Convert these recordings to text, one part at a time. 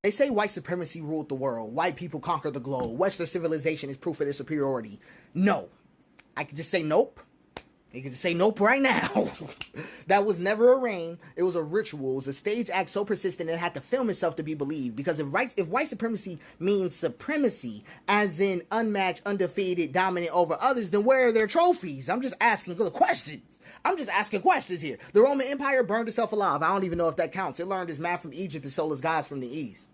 They say white supremacy ruled the world. White people conquered the globe. Western civilization is proof of their superiority. No. I could just say nope. You can just say nope right now. That was never a reign. It was a ritual. It was a stage act so persistent it had to film itself to be believed. Because if white supremacy means supremacy, as in unmatched, undefeated, dominant over others, then where are their trophies? I'm just asking good questions. I'm just asking questions here. The Roman Empire burned itself alive. I don't even know if that counts. It learned its math from Egypt and stole its gods from the East.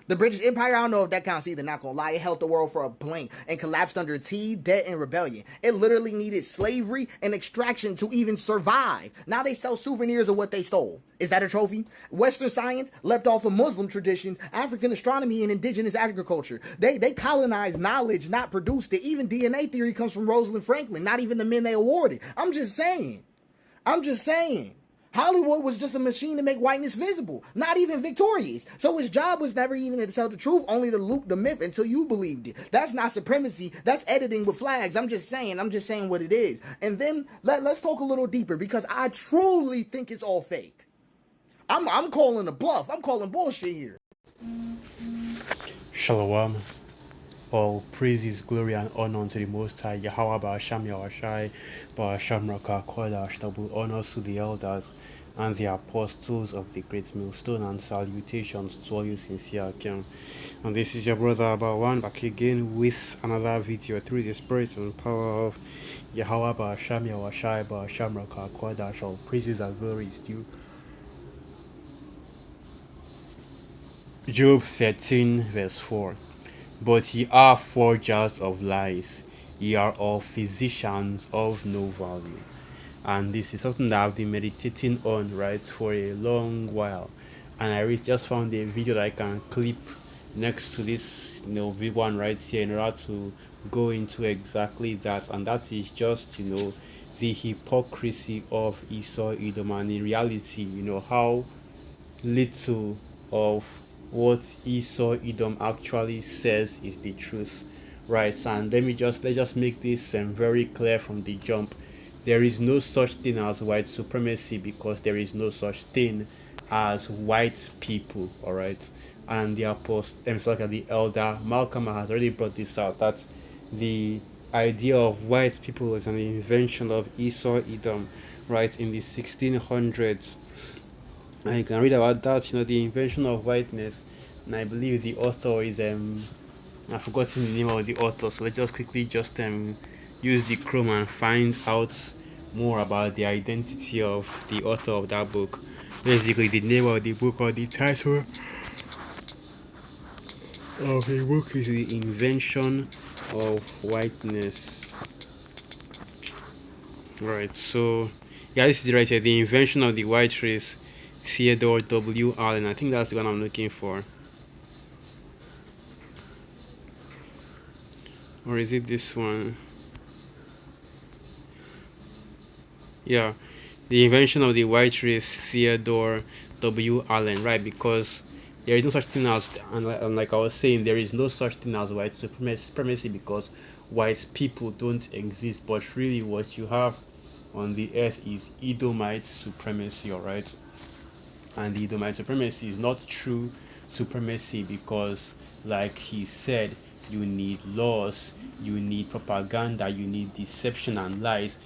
The British Empire, I don't know if that counts either, not gonna lie. It held the world for a blink and collapsed under tea, debt, and rebellion. It literally needed slavery and extraction to even survive. Now they sell souvenirs of what they stole. Is that a trophy? Western science leapt off of Muslim traditions, African astronomy, and indigenous agriculture. They colonized knowledge, not produced it. Even DNA theory comes from Rosalind Franklin, not even the men they awarded. I'm just saying. Hollywood was just a machine to make whiteness visible, not even victorious. So his job was never even to tell the truth, only to loop the myth until you believed it. That's not supremacy. That's editing with flags. I'm just saying what it is. And then let's talk a little deeper, because I truly think it's all fake. I'm calling a bluff. I'm calling bullshit here. Shalom. All praises, glory, and honor unto the Most High, Yahweh Ba'asham Yahweh Ba'asham Raka Kodash, double honors to the elders and the apostles of the great millstone, and salutations to all you sincere Akim. And this is your brother Abawan back again with another video through the spirit and power of Yahweh Ba'asham Yahweh Ba'asham Raka Kodash. All praises and glory is due. Job 13 verse 4. But ye are forgers of lies, ye are all physicians of no value. And this is something that I've been meditating on, right, for a long while. And I just found a video that I can clip next to this, V1 right here, in order to go into exactly that. And that is just, the hypocrisy of Esau Edom, and in reality, how little of what Esau Edom actually says is the truth, right? And let's just make this very clear from the jump. There is no such thing as white supremacy, because there is no such thing as white people, all right? And the apostle, the elder Malcolm has already brought this out, that the idea of white people is an invention of Esau Edom, right, in the 1600s. And you can read about that, the invention of whiteness. And I believe the author is I've forgotten the name of the author, so let's just quickly use the Chrome and find out more about the identity of the author of that book. Basically, the name of the book, or the title of the book, is The Invention of Whiteness. Right, so yeah, this is right here, The Invention of the White Race, Theodore W. Allen. I think that's the one I'm looking for. Or is it this one? Yeah, The Invention of the White Race, Theodore W. Allen, right? Because there is no such thing as, and like I was saying, there is no such thing as white supremacy, because white people don't exist. But really, what you have on the earth is Edomite supremacy, alright? And the Edomite supremacy is not true supremacy, because, like he said, you need laws, you need propaganda, you need deception and lies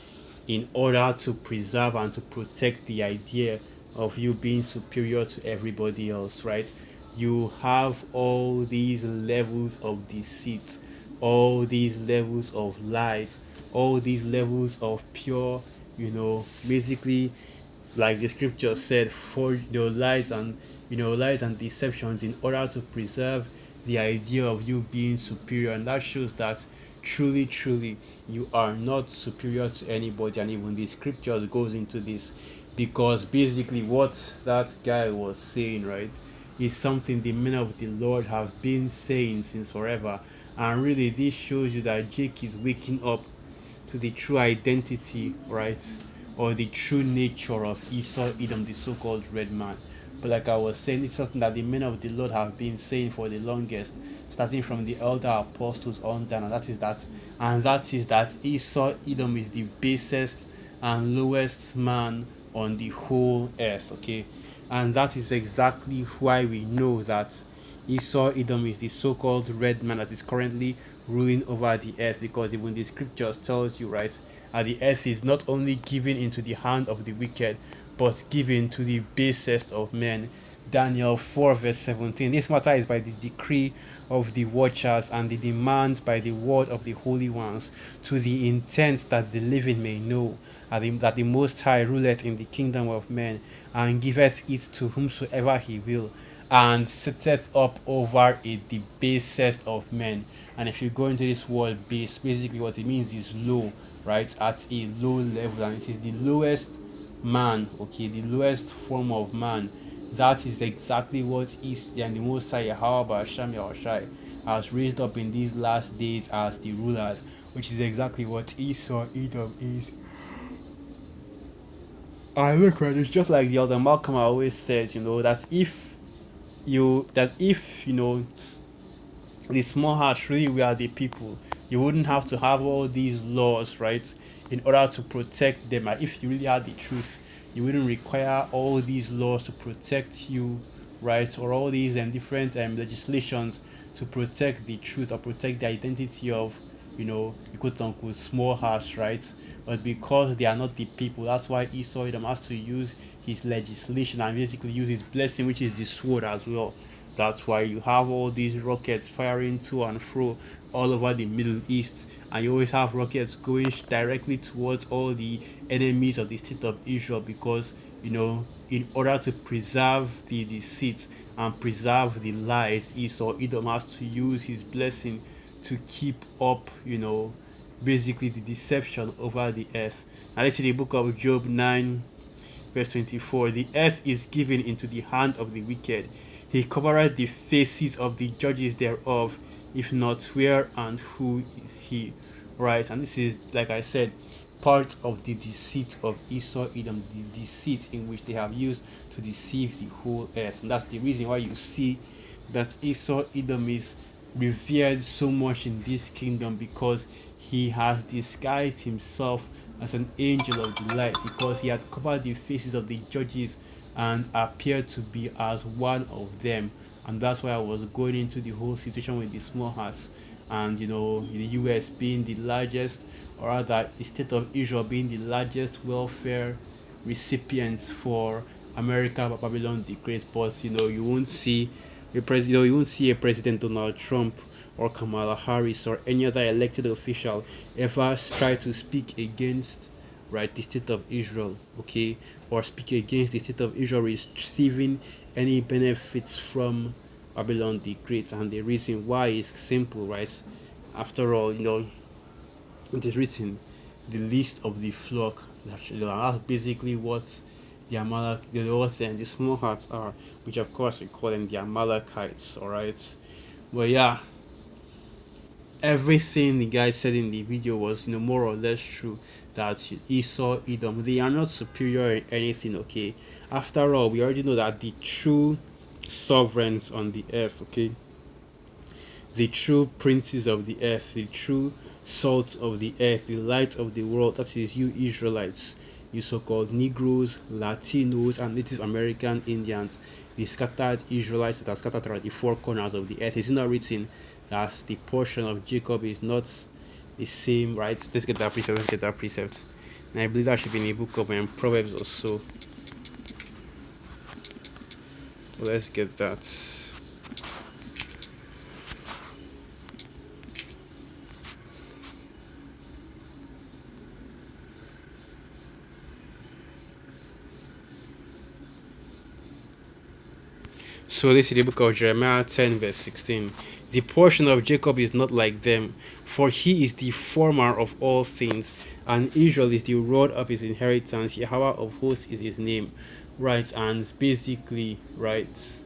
in order to preserve and to protect the idea of you being superior to everybody else, right? You have all these levels of deceit, all these levels of lies, all these levels of pure, basically, like the scripture said, for lies and lies and deceptions, in order to preserve the idea of you being superior. And that shows that truly you are not superior to anybody. And even the scripture goes into this, because basically what that guy was saying, right, is something the men of the Lord have been saying since forever. And really, this shows you that Jake is waking up to the true identity, right, or the true nature of Esau Edom, the so-called red man. But like I was saying, it's something that the men of the Lord have been saying for the longest, starting from the elder apostles on down, and that is that Esau Edom is the basest and lowest man on the whole earth, okay? And that is exactly why we know that Esau, Edom is the so-called red man that is currently ruling over the earth, because even the scriptures tells you, right, the earth is not only given into the hand of the wicked, but given to the basest of men. Daniel 4 verse 17. This matter is by the decree of the watchers and the demand by the word of the holy ones, to the intent that the living may know that the Most High ruleth in the kingdom of men, and giveth it to whomsoever he will, and sitteth up over it the basest of men. And if you go into this word base, basically what it means is low, right? At a low level, and it is the lowest man, okay, the lowest form of man. That is exactly what is and the Most High Yahweh Hashem Yahushai has raised up in these last days as the rulers, which is exactly what Esau Edom is. I look, right, it's just like the other Malcolm always says, that if the small hearts really were the people, you wouldn't have to have all these laws, right, in order to protect them. And if you really had the truth, you wouldn't require all these laws to protect you, right, or all these different legislations to protect the truth or protect the identity of, the quote unquote small hearts, right? But because they are not the people, that's why Esau Edom has to use his legislation and basically use his blessing, which is the sword as well. That's why you have all these rockets firing to and fro all over the Middle East, and you always have rockets going directly towards all the enemies of the state of Israel, because in order to preserve the deceit and preserve the lies, Esau Edom has to use his blessing to keep up, basically the deception over the earth. Now let's see the book of Job 9 verse 24. The earth is given into the hand of the wicked. He covereth the faces of the judges thereof. If not, where and who is he? Right, and this is, like I said, part of the deceit of Esau Edom, the deceit in which they have used to deceive the whole earth. And that's the reason why you see that Esau Edom is revered so much in this kingdom, because he has disguised himself as an angel of the light, because he had covered the faces of the judges and appeared to be as one of them. And that's why I was going into the whole situation with the small hearts, and the US being the largest, or rather the state of Israel being the largest welfare recipients for America, Babylon the Great. But you won't see you won't see a President Donald Trump or Kamala Harris or any other elected official ever try to speak against, right, the state of Israel, okay, or speak against the state of Israel receiving any benefits from Babylon the Great. And the reason why is simple, right? After all, it is written, the least of the flock. That's basically what the the small hearts are, which of course we call them the Amalekites, alright? But yeah, everything the guy said in the video was more or less true, that Esau, Edom, they are not superior in anything, okay? After all, we already know that the true sovereigns on the earth, okay, the true princes of the earth, the true salt of the earth, the light of the world, that is you Israelites, you so-called Negroes, Latinos, and Native American Indians, the scattered Israelites that are scattered around the four corners of the earth. It's not written that the portion of Jacob is not the same, right? Let's get that precept. And I believe that should be in the book of Proverbs or so. Let's get that. So this is the book of Jeremiah 10 verse 16. The portion of Jacob is not like them, for he is the former of all things, and Israel is the rod of his inheritance. Yahweh of hosts is his name. Right, and basically, right,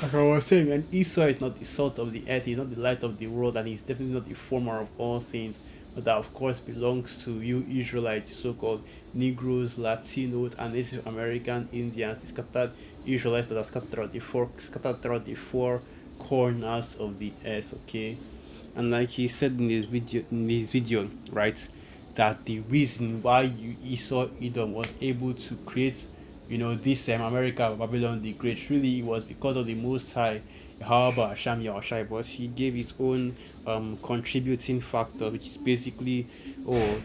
like I was saying, and Esau is not the salt of the earth, he's not the light of the world, and he's definitely not the former of all things. But that, of course, belongs to you Israelites, so called Negroes, Latinos, and Native American Indians, the scattered Israelites that are scattered throughout the four corners of the earth, okay? And like he said in his video, right, that the reason why Esau Edom was able to create, this America, Babylon the Great, really it was because of the Most High, Yahweh Hashem Yahushai, but he gave its own contributing factor, which is basically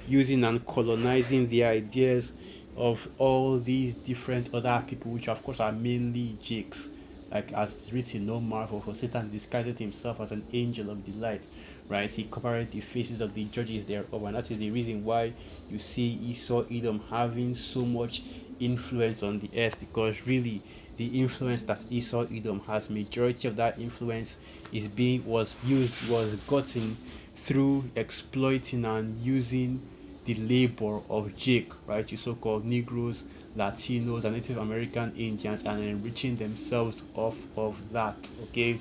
using and colonizing the ideas of all these different other people, which of course are mainly Jakes. Like as it's written, no marvel, for Satan disguised himself as an angel of the light, right? He covered the faces of the judges thereof, and that is the reason why you see Esau Edom having so much influence on the earth, because really the influence that Esau Edom has, majority of that influence was gotten through exploiting and using the labor of Jake, right? You so-called Negroes, Latinos, and Native American Indians, and enriching themselves off of that. Okay,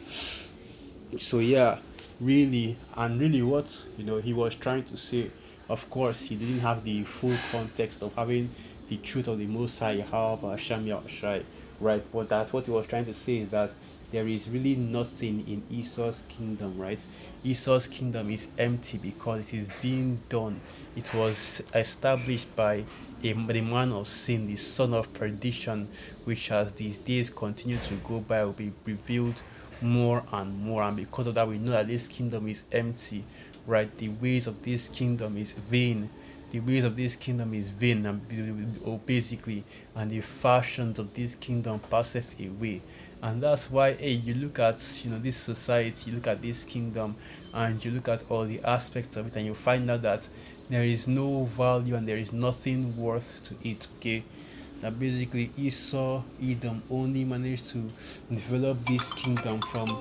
so yeah, really what he was trying to say, of course he didn't have the full context of having the truth of the Most High Yahweh Hashem Yahushai, right? But that's what he was trying to say, is that there is really nothing in Esau's kingdom, right? Esau's kingdom is empty because it is being done. It was established by the man of sin, the son of perdition, which as these days continue to go by will be revealed more and more. And because of that, we know that this kingdom is empty, right? The ways of this kingdom is vain. The ways of this kingdom is vain, and basically, and the fashions of this kingdom passeth away. And that's why, hey, you look at this society, you look at this kingdom, and you look at all the aspects of it, and you find out that there is no value and there is nothing worth to it. Okay, that basically Esau Edom only managed to develop this kingdom from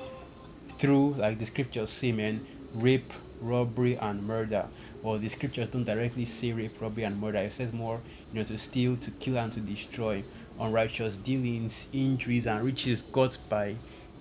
through, like the scriptures say, man, rape, robbery, and murder. Well, the scriptures don't directly say rape, robbery, and murder. It says more, to steal, to kill, and to destroy. Unrighteous dealings, injuries, and riches got by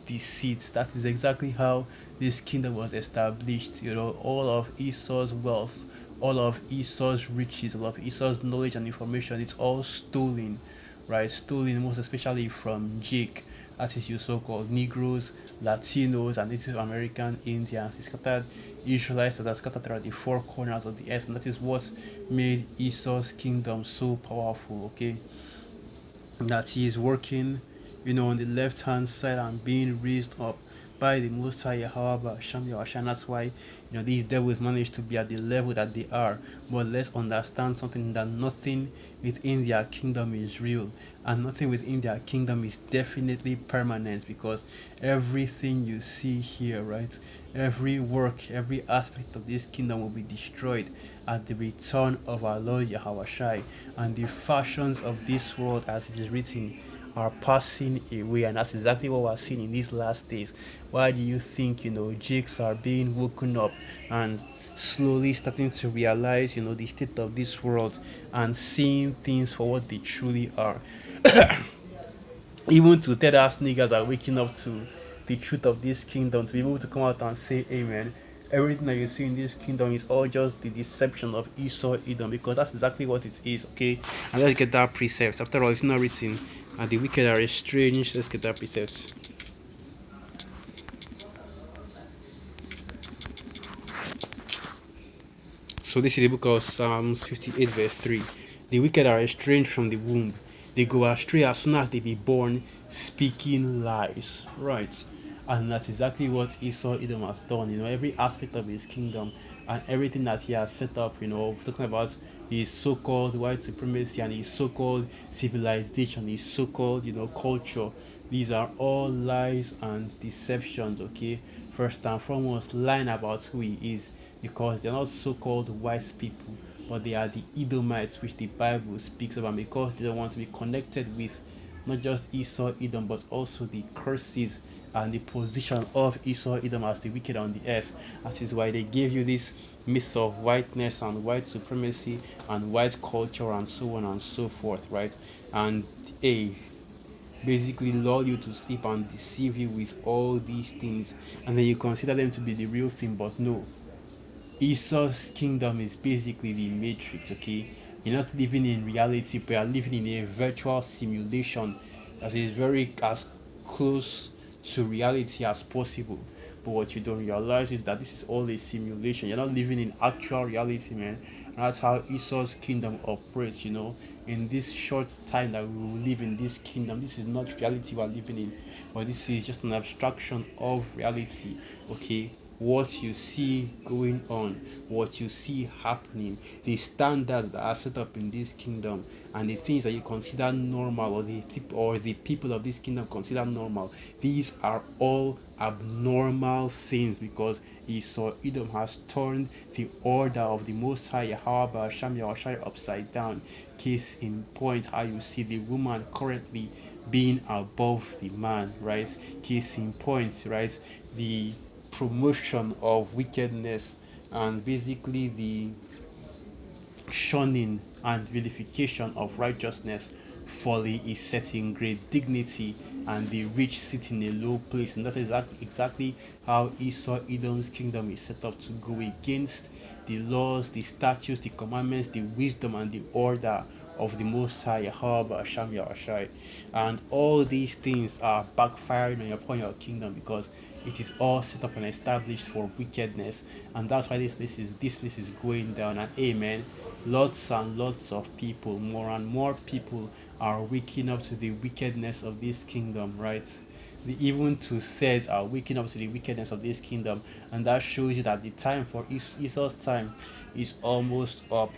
deceit. That is exactly how this kingdom was established. All of Esau's wealth, all of Esau's riches, all of Esau's knowledge and information, it's all stolen, right? Stolen most especially from Jake. That is your so-called Negroes, Latinos, and Native American Indians. The scattered Israelites that are scattered throughout the four corners of the earth, and that is what made Esau's kingdom so powerful. Okay, that he is working, on the left hand side and being raised up by the Most High Yahweh Hashem Yahushua. And that's why these devils manage to be at the level that they are. But let's understand something, that nothing within their kingdom is real, and nothing within their kingdom is definitely permanent, because everything you see here, right, every work, every aspect of this kingdom will be destroyed at the return of our Lord Yahweh Shai. And the fashions of this world, as it is written, are passing away, and that's exactly what we're seeing in these last days. Why do you think jakes are being woken up and slowly starting to realize the state of this world and seeing things for what they truly are? Even to tell us niggas are waking up to the truth of this kingdom, to be able to come out and say amen. Everything that you see in this kingdom is all just the deception of Esau Edom, because that's exactly what it is. Okay, and let's get that precept. After all, it's not written and the wicked are estranged. Let's get that precept. So this is the book of Psalms 58 verse 3. The wicked are estranged from the womb. They go astray as soon as they be born, speaking lies. Right. And that's exactly what Esau Edom has done. Every aspect of his kingdom and everything that he has set up, talking about his so-called white supremacy and his so-called civilization, his so-called, culture. These are all lies and deceptions, okay? First and foremost, lying about who he is, because they're not so-called wise people, but they are the Edomites, which the Bible speaks about, because they don't want to be connected with not just Esau Edom, but also the curses and the position of Esau Edom as the wicked on the earth. That is why they gave you this myth of whiteness and white supremacy and white culture and so on and so forth, right? And basically lull you to sleep and deceive you with all these things, and then you consider them to be the real thing. But no, Esau's kingdom is basically the matrix. Okay, you're not living in reality, but you're living in a virtual simulation that is very as close to reality as possible. But what you don't realize is that this is all a simulation. You're not living in actual reality, man. And that's how Esau's kingdom operates, in this short time that we will live in this kingdom. This is not reality we're living in, but this is just an abstraction of reality. Okay, what you see going on, what you see happening, the standards that are set up in this kingdom, and the things that you consider normal, or the people of this kingdom consider normal, these are all abnormal things, because Esau Edom has turned the order of the Most High Yahweh Hashem Yahushai upside down. Case in point, how you see the woman currently being above the man, right? Case in point, right? The promotion of wickedness, and basically the shunning and vilification of righteousness. Folly is setting great dignity, and the rich sit in a low place. And that's exactly how Esau Edom's kingdom is set up to go against the laws, the statutes, the commandments, the wisdom, and the order of the Most High Yahweh Hashem Yahushai. And all these things are backfiring upon your kingdom, because it is all set up and established for wickedness. And that's why this list is going down. And amen, lots and lots of people, more and more people, are waking up to the wickedness of this kingdom, right? Even two-thirds are waking up to the wickedness of this kingdom, and that shows you that the time for Esau's time is almost up,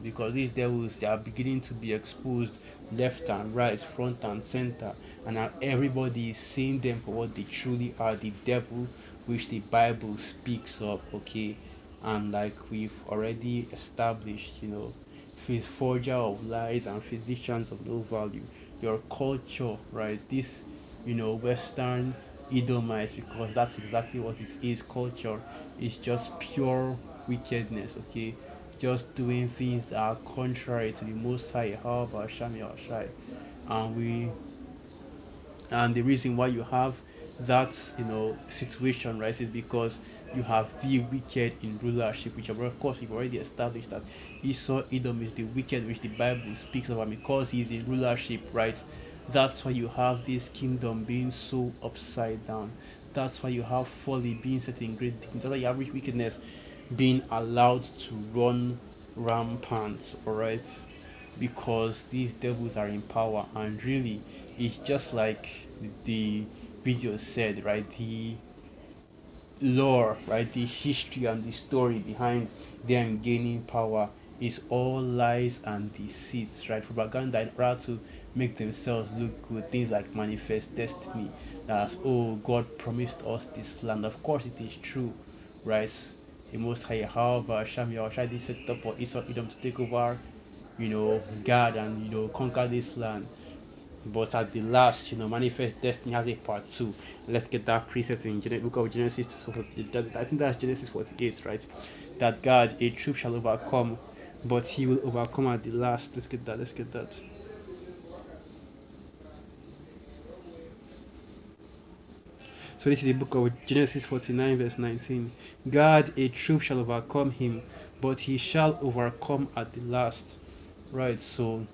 because these devils, they are beginning to be exposed left and right, front and center, and now everybody is seeing them for what they truly are, the devil, which the Bible speaks of, okay? And like we've already established, forger of lies and physicians of no value. Your culture, right? This, Western Edomites, because that's exactly what it is. Culture is just pure wickedness, okay? Just doing things that are contrary to the Most High, Yahweh Hashem Yahushai. And the reason why you have that situation, right, is because you have the wicked in rulership, which of course we've already established that Esau Edom is the wicked which the Bible speaks of, and because he's in rulership, right, that's why you have this kingdom being so upside down. That's why you have folly being set in great dignity. That's why you have wickedness being allowed to run rampant, alright? Because these devils are in power, and really it's just like the video said, right? The lore, right? The history and the story behind them gaining power is all lies and deceits, right? Propaganda in order to make themselves look good. Things like manifest destiny, that's, oh, God promised us this land. Of course it is true, right? The Most High, however, Hashem Yahushua did set it up for Esau Edom to take over, God, and conquer this land. But at the last, manifest destiny has a part two. Let's get that precept in book of Genesis. I think that's Genesis 48, right? That God, a troop shall overcome, but he will overcome at the last. Let's get that. So this is the book of Genesis 49, verse 19. God, a troop shall overcome him, but he shall overcome at the last. Right, so,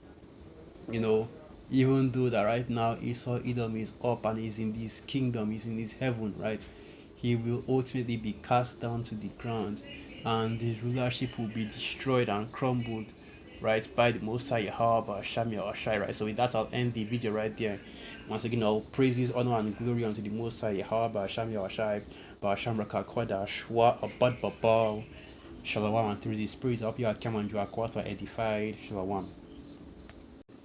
even though that right now Esau Edom is up and is in this kingdom, is in this heaven, right, he will ultimately be cast down to the ground, and his rulership will be destroyed and crumbled, right, by the Most High Yahweh Hashem Yahushai, right. So with that, I'll end the video right there. Once again, all praises, honor, and glory unto the Most High Yahweh Hashem Yahushai, Ba'asham Rakakwada Shwa Abad Babal. Shalom, and through the Spirit of your come and you are quite edified. Shalom.